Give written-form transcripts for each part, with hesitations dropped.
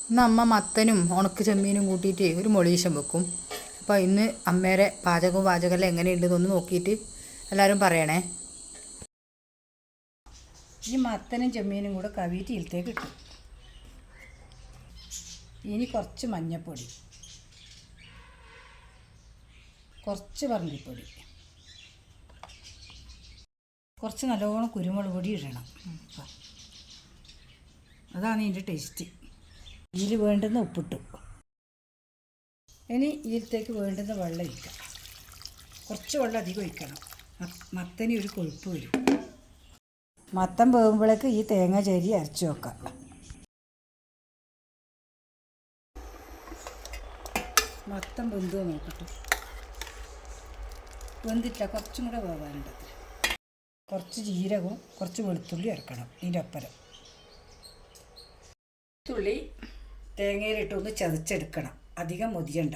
ഇന്ന് അമ്മ മത്തനും ഉണക്ക ചെമ്മീനും കൂട്ടിയിട്ട് ഒരു മൊളീശം വെക്കും. അപ്പോൾ ഇന്ന് അമ്മേരെ പാചകമെല്ലാം എങ്ങനെയുണ്ടെന്നൊന്ന് നോക്കിയിട്ട് എല്ലാവരും പറയണേ. ഈ മത്തനും ചെമ്മീനും കൂടെ കവിയിട്ട് ഇതിലേക്ക് ഇട്ടു. ഇനി കുറച്ച് മഞ്ഞൾപ്പൊടി, കുറച്ച് പറങ്കിപ്പൊടി, കുറച്ച് നല്ലോണം കുരുമുളക് പൊടി ഇടണം. അതാണ് ഇതിൻ്റെ ടേസ്റ്റ്. ഇതിൽ വേണ്ടുന്ന ഉപ്പിട്ടു. ഇനി ഇതിലേക്ക് വേണ്ടുന്ന വെള്ളം ഒഴിക്കാം. കുറച്ച് വെള്ളം അധികം ഒഴിക്കണം. മത്തന് ഒരു കൊഴുപ്പ് വരും. മത്തൻ വേകുമ്പോഴേക്ക് ഈ തേങ്ങ ചരി അരച്ച് വെക്കാം. മത്തൻ വെന്തോ നോക്കട്ടെ. വെന്തില്ല, കുറച്ചും കൂടെ വേവാനുണ്ട്. കുറച്ച് ജീരകവും കുറച്ച് വെളുത്തുള്ളി ഇറക്കണം ഇതിൻ്റെ ഒപ്പരം. വെളുത്തുള്ളി തേങ്ങയിലിട്ടൊന്ന് ചതച്ചെടുക്കണം, അധികം മൊതിയണ്ട.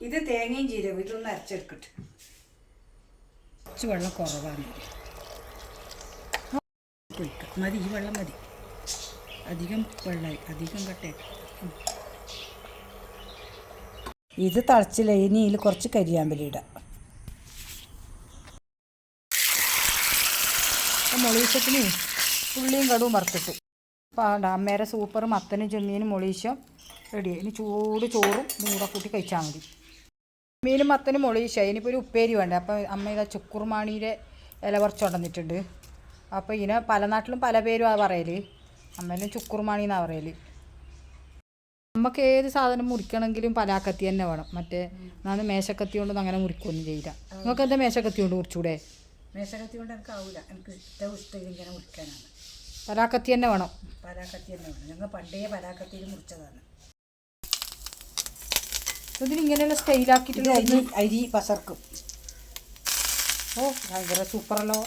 ഇത് തേങ്ങയും ജീരകവും ഇതൊന്ന് അരച്ചെടുക്കട്ടെ. കുറച്ച് വെള്ളം കുറവാണ്, മതി. ഈ വെള്ളം മതി. അധികം വെള്ളമായി, അധികം കട്ടയാക്കി. ഇത് തിളച്ചില്ല. ഇനി ഇതിൽ കുറച്ച് കരിയാമ്പലി ഇടാം. മൊളീശത്തിന് ഉള്ളിയും കടുവും വറുത്തിട്ടു. അപ്പോൾ അമ്മേരെ സൂപ്പർ മത്തനും ചെമ്മീനും മൊളീശം റെഡിയായി. ഇനി ചൂട് ചോറും ഇതും കൂടെ കൂട്ടി കഴിച്ചാൽ മതി. മീനും മത്തനും മൊളീശം. ഇനിയിപ്പോൾ ഒരു ഉപ്പേരി വേണ്ട. അപ്പോൾ അമ്മ ഇതാ ചുക്കുറുമാണിയുടെ ഇല കുറച്ച് കൊണ്ടുവന്നിട്ടുണ്ട്. അപ്പോൾ ഇതിനെ പല നാട്ടിലും പല പേരും പറയൽ. അമ്മേലും ചുക്കുറുമാണി എന്നാണ് പറയൽ. നമുക്ക് ഏത് സാധനം മുറിക്കണമെങ്കിലും പലാക്കത്തി തന്നെ വേണം. മറ്റേ ഞാൻ മേശക്കത്തി കൊണ്ടൊന്നും അങ്ങനെ മുറിക്കൊന്നും ചെയ്യില്ല. നിങ്ങൾക്ക് എന്താ മേശക്കത്തി കൊണ്ട് മുറിച്ചൂടെ? മേശക്കത്തി കൊണ്ട് എനിക്ക് ആവില്ല. എനിക്ക് ഇഷ്ടം ഇങ്ങനെ മുറിക്കാനാണ്. പലാക്കത്തി തന്നെ വേണം. പലാക്കത്തി തന്നെ വേണം. ഞങ്ങൾ പണ്ടേ പലാക്കത്തിയിൽ മുറിച്ചതാണ്. ഇതിനിങ്ങനെയുള്ള സ്റ്റൈലാക്കിയിട്ട് അരി പസർക്കും. ഓ ഭയങ്കര സൂപ്പറല്ലോ.